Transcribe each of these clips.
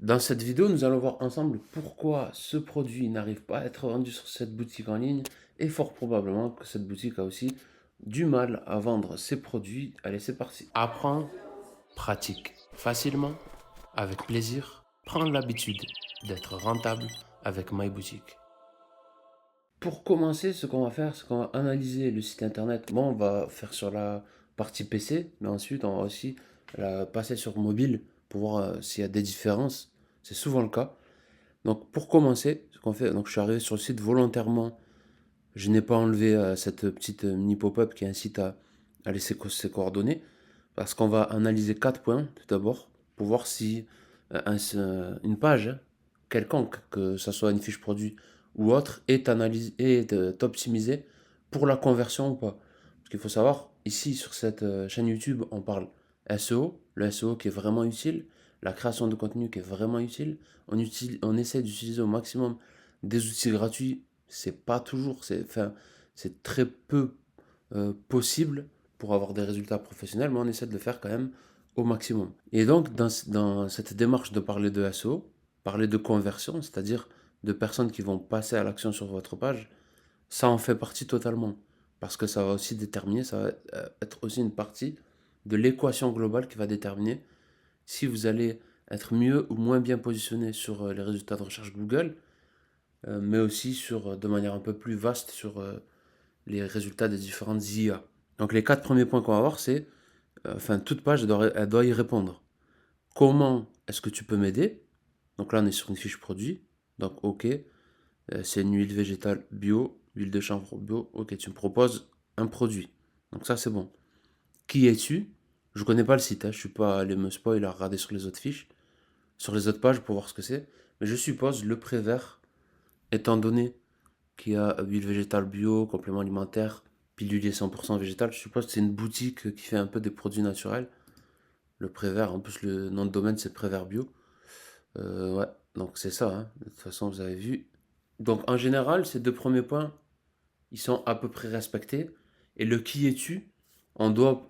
Dans cette vidéo, nous allons voir ensemble pourquoi ce produit n'arrive pas à être vendu sur cette boutique en ligne et fort probablement que cette boutique a aussi du mal à vendre ses produits. Allez, c'est parti. Apprends, pratique facilement, avec plaisir, prendre l'habitude d'être rentable avec MyBoutique. Pour commencer, ce qu'on va faire, c'est qu'on va analyser le site internet. Bon, on va faire sur la partie PC, mais ensuite on va aussi passer sur mobile pour voir s'il y a des différences. C'est souvent le cas. Donc pour commencer, ce qu'on fait, donc je suis arrivé sur le site volontairement. Je n'ai pas enlevé cette petite mini pop-up qui incite à laisser ses coordonnées. Parce qu'on va analyser 4 points tout d'abord pour voir si une page quelconque, que ce soit une fiche produit ou autre, est optimisée pour la conversion ou pas. Parce qu'il faut savoir, ici sur cette chaîne YouTube, on parle SEO, le SEO qui est vraiment utile, la création de contenu qui est vraiment utile. On essaie d'utiliser au maximum des outils gratuits. C'est pas toujours, c'est très peu possible pour avoir des résultats professionnels, mais on essaie de le faire quand même au maximum. Et donc, dans cette démarche de parler de SEO, parler de conversion, c'est-à-dire de personnes qui vont passer à l'action sur votre page, ça en fait partie totalement. Parce que ça va aussi déterminer, ça va être aussi une partie de l'équation globale qui va déterminer si vous allez être mieux ou moins bien positionné sur les résultats de recherche Google, mais aussi de manière un peu plus vaste sur les résultats des différentes IA. Donc les 4 premiers points qu'on va voir, c'est, enfin toute page, elle doit y répondre. Comment est-ce que tu peux m'aider? Donc là, on est sur une fiche produit. Donc ok, c'est une huile végétale bio, huile de chanvre bio. Ok, tu me proposes un produit. Donc ça, c'est bon. Qui es-tu? Je connais pas le site, hein, je suis pas allé me spoil à regarder sur les autres fiches, sur les autres pages pour voir ce que c'est. Mais je suppose le Prévert, étant donné qu'il y a huile végétale bio, complément alimentaire, pilulier 100% végétal, je suppose que c'est une boutique qui fait un peu des produits naturels. Le Prévert, en plus le nom de domaine c'est Prévert Bio. Ouais, donc c'est ça, hein. De toute façon vous avez vu. Donc en général, ces 2 premiers points, ils sont à peu près respectés. Et le qui es-tu, on doit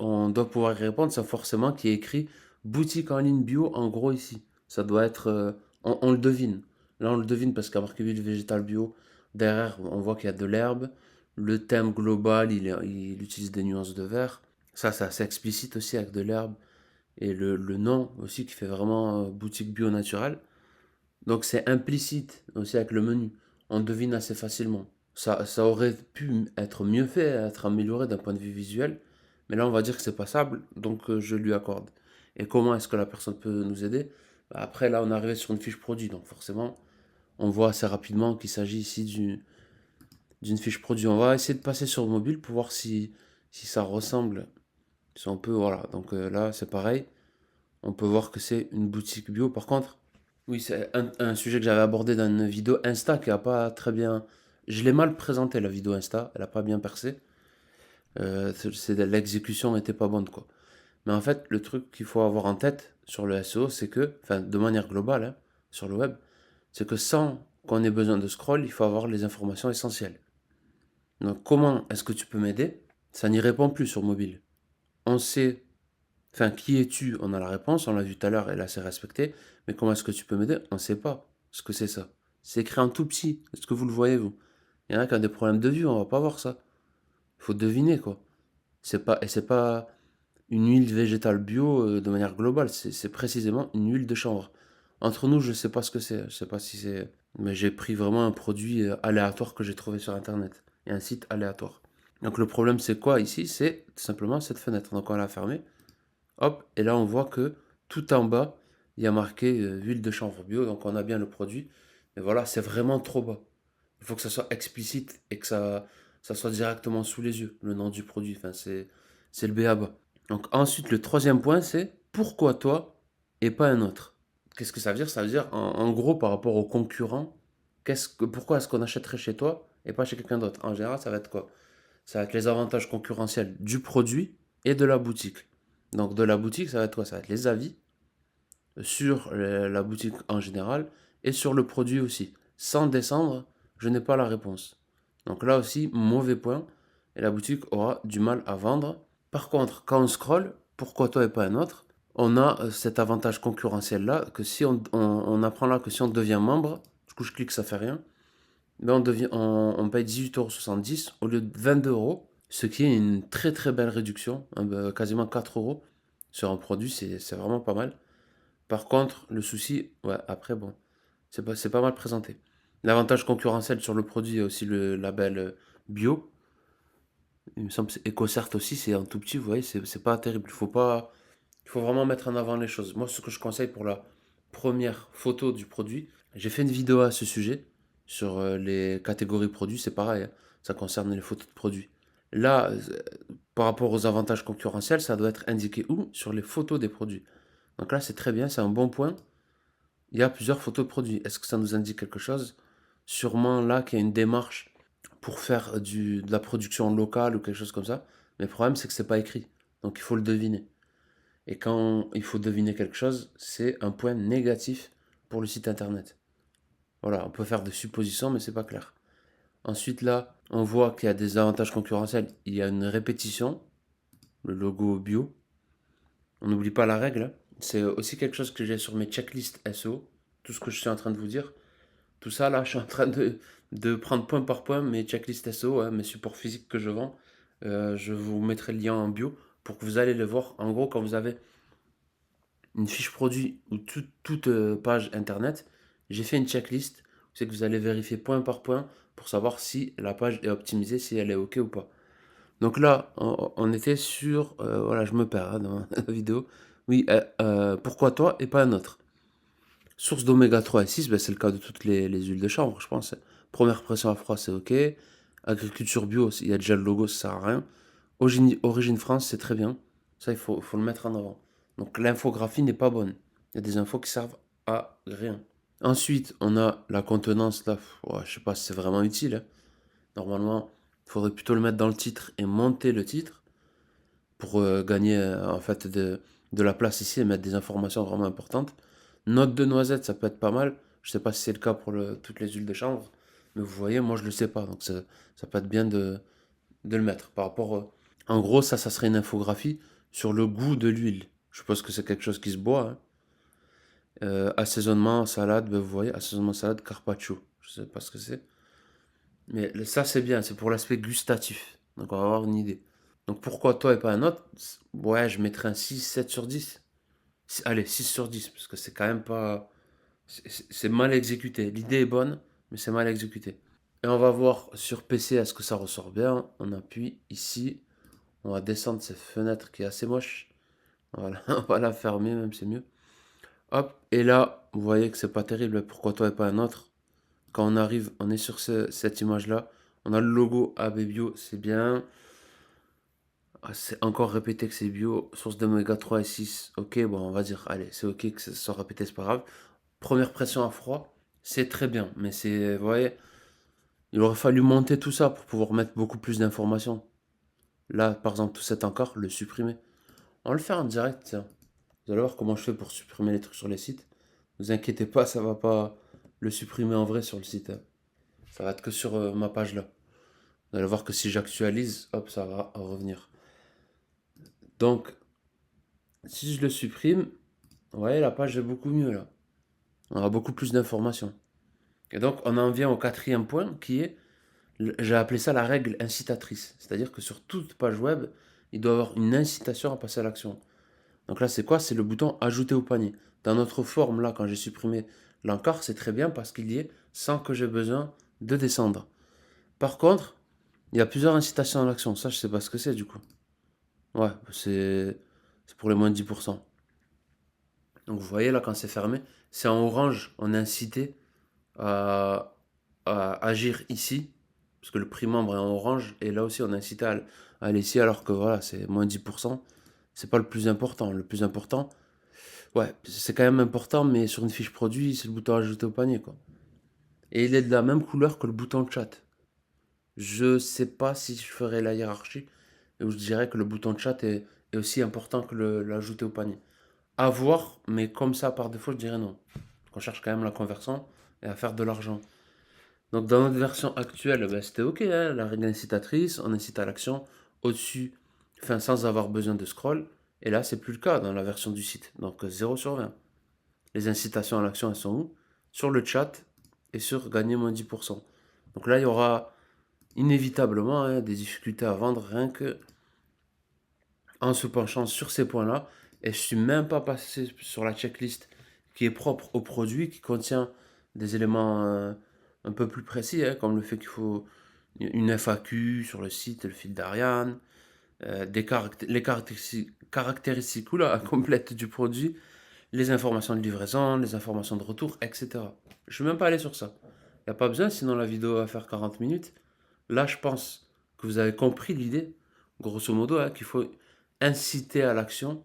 pouvoir y répondre sans forcément qu'il y ait écrit boutique en ligne bio en gros ici. Ça doit être, on le devine. Là on le devine parce qu'à marqué huile végétale bio, derrière on voit qu'il y a de l'herbe. Le thème global, il utilise des nuances de vert. Ça c'est assez explicite aussi avec de l'herbe. Et le nom aussi qui fait vraiment boutique bio naturelle. Donc c'est implicite aussi avec le menu. On devine assez facilement. Ça aurait pu être mieux fait, être amélioré d'un point de vue visuel. Mais là, on va dire que c'est passable, donc je lui accorde. Et comment est-ce que la personne peut nous aider? Bah, après, là, on est arrivé sur une fiche produit. Donc forcément, on voit assez rapidement qu'il s'agit ici d'une fiche produit. On va essayer de passer sur le mobile pour voir si ça ressemble. Si on peut, voilà. Donc là, c'est pareil. On peut voir que c'est une boutique bio. Par contre, oui, c'est un sujet que j'avais abordé dans une vidéo Insta qui a pas très bien. Je l'ai mal présenté la vidéo Insta, elle a pas bien percé. L'exécution n'était pas bonne quoi. Mais en fait, le truc qu'il faut avoir en tête sur le SEO, c'est que, enfin, de manière globale, hein, sur le web, c'est que sans qu'on ait besoin de scroll, il faut avoir les informations essentielles. Donc, comment est-ce que tu peux m'aider? Ça n'y répond plus sur mobile. On sait, enfin, qui es-tu? On a la réponse, on l'a vu tout à l'heure, et là c'est respecté. Mais comment est-ce que tu peux m'aider? On ne sait pas ce que c'est ça. C'est écrit en tout petit. Est-ce que vous le voyez, vous? Il y en a qui ont des problèmes de vue, on va pas voir ça. Il faut deviner, quoi. C'est pas une huile végétale bio de manière globale, c'est précisément une huile de chanvre. Entre nous, je sais pas ce que c'est. Je sais pas si c'est. Mais j'ai pris vraiment un produit aléatoire que j'ai trouvé sur internet. Et un site aléatoire. Donc le problème, c'est quoi ici? C'est tout simplement cette fenêtre. Donc on l'a fermée. Hop, et là on voit que tout en bas, il y a marqué huile de chanvre bio, donc on a bien le produit. Mais voilà, c'est vraiment trop bas. Il faut que ça soit explicite et que ça soit directement sous les yeux, le nom du produit. Enfin, c'est le b.a.-ba. Donc ensuite, le troisième point, c'est pourquoi toi et pas un autre? Qu'est-ce que ça veut dire? Ça veut dire, en gros, par rapport aux concurrents, pourquoi est-ce qu'on achèterait chez toi et pas chez quelqu'un d'autre? En général, ça va être quoi? Ça va être les avantages concurrentiels du produit et de la boutique. Donc de la boutique, ça va être quoi? Ça va être les avis sur la boutique en général et sur le produit aussi. Sans descendre, je n'ai pas la réponse. Donc là aussi, mauvais point. Et la boutique aura du mal à vendre. Par contre, quand on scroll, pourquoi toi et pas un autre? on a cet avantage concurrentiel-là, que si on apprend là que si on devient membre, du coup je clique, ça fait rien, mais on paye 18,70 € au lieu de 22 euros, ce qui est une très très belle réduction, hein, quasiment 4 euros sur un produit, c'est vraiment pas mal. Par contre, le souci, ouais, après, bon, c'est pas mal présenté. L'avantage concurrentiel sur le produit, il y a aussi le label bio. Il me semble que EcoCert aussi, c'est un tout petit, vous voyez, c'est pas terrible. Il faut vraiment mettre en avant les choses. Moi, ce que je conseille pour la première photo du produit, j'ai fait une vidéo à ce sujet sur les catégories produits, c'est pareil, hein, ça concerne les photos de produits. Là, par rapport aux avantages concurrentiels, ça doit être indiqué où? Sur les photos des produits. Donc là, c'est très bien, c'est un bon point. Il y a plusieurs photos de produits. Est-ce que ça nous indique quelque chose? Sûrement là qu'il y a une démarche pour faire de la production locale ou quelque chose comme ça. Mais le problème, c'est que c'est pas écrit. Donc il faut le deviner. Et quand il faut deviner quelque chose, c'est un point négatif pour le site internet. Voilà, on peut faire des suppositions, mais c'est pas clair. Ensuite, là, on voit qu'il y a des avantages concurrentiels. Il y a une répétition, le logo bio. On n'oublie pas la règle, hein. C'est aussi quelque chose que j'ai sur mes checklists SEO. Tout ce que je suis en train de vous dire. Tout ça, là, je suis en train de prendre point par point mes checklists SEO, hein, mes supports physiques que je vends. Je vous mettrai le lien en bio pour que vous allez le voir. En gros, quand vous avez une fiche produit ou toute page internet, j'ai fait une checklist. C'est que vous allez vérifier point par point pour savoir si la page est optimisée, si elle est OK ou pas. Donc là, on était sur... voilà, je me perds hein, dans la vidéo. Oui, pourquoi toi et pas un autre? Source d'oméga 3 et 6, ben, c'est le cas de toutes les huiles de chanvre, je pense. Première pression à froid, c'est OK. Agriculture bio, il y a déjà le logo, ça sert à rien. Origine France, c'est très bien. Ça, faut le mettre en avant. Donc l'infographie n'est pas bonne. Il y a des infos qui servent à rien. Ensuite, on a la contenance. Là, ouais, je sais pas si c'est vraiment utile, hein. Normalement, il faudrait plutôt le mettre dans le titre et monter le titre pour gagner en fait de la place ici et mettre des informations vraiment importantes. Note de noisette, ça peut être pas mal. Je sais pas si c'est le cas pour toutes les huiles de chanvre, mais vous voyez, moi je le sais pas, donc ça peut être bien de le mettre. Par rapport, en gros, ça serait une infographie sur le goût de l'huile. Je suppose que c'est quelque chose qui se boit, hein. Assaisonnement, salade, ben vous voyez, assaisonnement, salade, carpaccio. Je sais pas ce que c'est. Mais ça, c'est bien, c'est pour l'aspect gustatif. Donc, on va avoir une idée. Donc, pourquoi toi et pas un autre? Ouais, je mettrais un 6, 7 sur 10. Allez, 6 sur 10, parce que c'est quand même pas. C'est mal exécuté. L'idée est bonne, mais c'est mal exécuté. Et on va voir sur PC, est-ce que ça ressort bien? On appuie ici. On va descendre cette fenêtre qui est assez moche. Voilà, on va la fermer, même c'est mieux. Hop, et là, vous voyez que c'est pas terrible. Pourquoi toi et pas un autre? Quand on arrive, on est sur cette image-là. On a le logo AB Bio, c'est bien. Ah, c'est encore répété que c'est bio. Source d'oméga 3 et 6. Ok, bon, on va dire, allez, c'est ok que ça soit répété, c'est pas grave. Première pression à froid, c'est très bien. Mais c'est, vous voyez, il aurait fallu monter tout ça pour pouvoir mettre beaucoup plus d'informations. Là, par exemple, tout cet encart, le supprimer. On va le faire en direct, tiens. Vous allez voir comment je fais pour supprimer les trucs sur les sites. Ne vous inquiétez pas, ça va pas le supprimer en vrai sur le site, hein. Ça va être que sur ma page là. Vous allez voir que si j'actualise, hop, ça va revenir. Donc, si je le supprime, vous voyez, la page est beaucoup mieux là. On a beaucoup plus d'informations. Et donc, on en vient au quatrième point qui est, j'ai appelé ça la règle incitatrice. C'est-à-dire que sur toute page web, il doit y avoir une incitation à passer à l'action. Donc là, c'est quoi? C'est le bouton ajouter au panier. Dans notre forme, là, quand j'ai supprimé l'encart, c'est très bien parce qu'il y est sans que j'ai besoin de descendre. Par contre, il y a plusieurs incitations à l'action. Ça, je sais pas ce que c'est du coup. Ouais, c'est pour les moins de 10%. Donc vous voyez là, quand c'est fermé, c'est en orange. On est incité à, à agir ici. Parce que le prix membre est en orange. Et là aussi, on est incité à aller ici. Alors que voilà, c'est moins 10%. C'est pas le plus important. Le plus important, ouais, c'est quand même important. Mais sur une fiche produit, c'est le bouton ajouter au panier, quoi. Et il est de la même couleur que le bouton chat. Je sais pas si je ferai la hiérarchie. Et où je dirais que le bouton de chat est aussi important que l'ajouter au panier. À voir, mais comme ça par défaut, je dirais non. On cherche quand même la conversion et à faire de l'argent. Donc dans notre version actuelle, ben, c'était ok, hein, la règle incitatrice, on incite à l'action au-dessus, enfin sans avoir besoin de scroll. Et là, c'est plus le cas dans la version du site. Donc 0/20. Les incitations à l'action, elles sont où? Sur le chat et sur gagner moins 10%. Donc là, il y aura inévitablement hein, des difficultés à vendre rien que en se penchant sur ces points-là. Et je suis même pas passé sur la checklist qui est propre au produit, qui contient des éléments un peu plus précis, hein, comme le fait qu'il faut une FAQ sur le site, le fil d'Ariane, les caractéristiques oula, complètes du produit, les informations de livraison, les informations de retour, etc. Je ne suis même pas allé sur ça. Il n'y a pas besoin, sinon la vidéo va faire 40 minutes. Là, je pense que vous avez compris l'idée, grosso modo, hein, qu'il faut inciter à l'action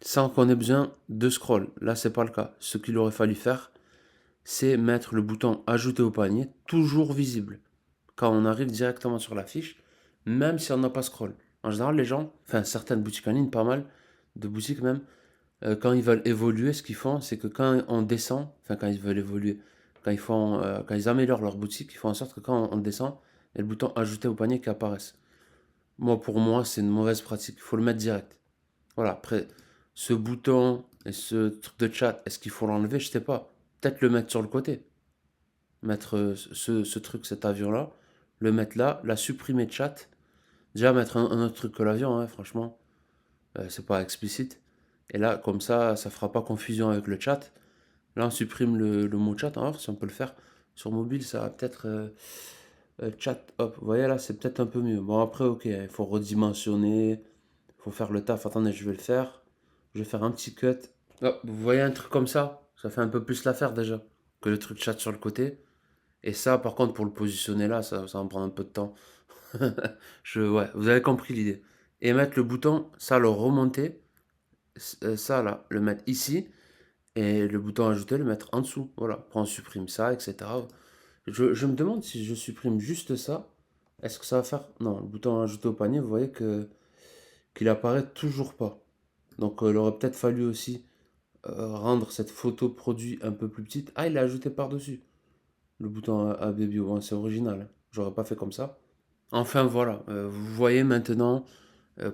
sans qu'on ait besoin de scroll. Là, c'est pas le cas. Ce qu'il aurait fallu faire, c'est mettre le bouton ajouter au panier, toujours visible, quand on arrive directement sur la fiche, même si on n'a pas scroll. En général, les gens, enfin certaines boutiques en ligne, pas mal de boutiques même, quand ils veulent évoluer, ce qu'ils font, c'est que quand on descend, enfin quand ils veulent évoluer, quand ils améliorent leur boutique, ils font en sorte que quand on descend, il y a le bouton ajouter au panier qui apparaisse. Pour moi, c'est une mauvaise pratique. Il faut le mettre direct. Voilà, après, ce bouton et ce truc de chat, est-ce qu'il faut l'enlever? Je sais pas. Peut-être le mettre sur le côté. Mettre ce truc, cet avion-là, le mettre là, la supprimer de chat. Déjà, mettre un autre truc que l'avion, hein, franchement, c'est pas explicite. Et là, comme ça fera pas confusion avec le chat. Là, on supprime le mot chat. Alors, si on peut le faire sur mobile, ça va peut-être chat. Hop, vous voyez là, c'est peut-être un peu mieux. Bon, après, ok, il faut redimensionner, il faut faire le taf. Attendez, je vais le faire. Je vais faire un petit cut. Hop, vous voyez un truc comme ça fait un peu plus l'affaire déjà que le truc chat sur le côté. Et ça, par contre, pour le positionner là, ça va me prendre un peu de temps. Ouais, vous avez compris l'idée. Et mettre le bouton, ça, le remonter, ça là, le mettre ici, et le bouton ajouter, le mettre en dessous. Voilà, après on supprime ça, etc. Je me demande si je supprime juste ça, est-ce que ça va faire... Non, le bouton ajouter au panier, vous voyez que qu'il apparaît toujours pas. Donc il aurait peut-être fallu aussi rendre cette photo produit un peu plus petite. Ah, il l'a ajouté par-dessus. Le bouton AB Bio, bon, c'est original, hein. J'aurais pas fait comme ça. Enfin voilà, vous voyez maintenant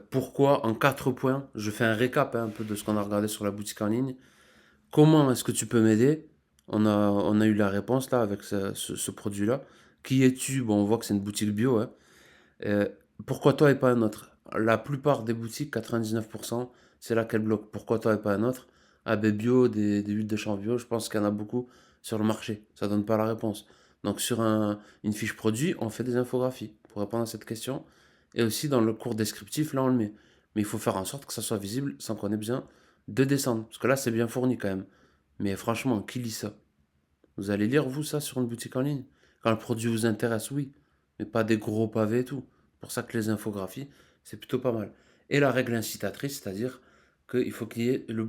pourquoi en 4 points, je fais un récap hein, un peu de ce qu'on a regardé sur la boutique en ligne. Comment est-ce que tu peux m'aider? On a eu la réponse là avec ce produit-là. Qui es-tu? Bon, on voit que c'est une boutique bio, hein. Euh, Pourquoi toi et pas un autre? La plupart des boutiques, 99%, c'est là qu'elles bloquent. Pourquoi toi et pas un autre? AB Bio, des huiles de chanvre bio, je pense qu'il y en a beaucoup sur le marché. Ça donne pas la réponse. Donc sur une fiche produit, on fait des infographies pour répondre à cette question. Et aussi dans le cours descriptif, là on le met. Mais il faut faire en sorte que ça soit visible sans qu'on ait besoin de descendre. Parce que là c'est bien fourni quand même. Mais franchement, qui lit ça? Vous allez lire vous ça sur une boutique en ligne? Quand le produit vous intéresse, oui. Mais pas des gros pavés et tout. C'est pour ça que les infographies, c'est plutôt pas mal. Et la règle incitatrice, c'est-à-dire qu'il faut qu'il y ait un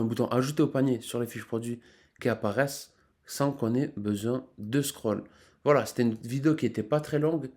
bouton ajouter au panier sur les fiches produits qui apparaissent sans qu'on ait besoin de scroll. Voilà, c'était une vidéo qui n'était pas très longue.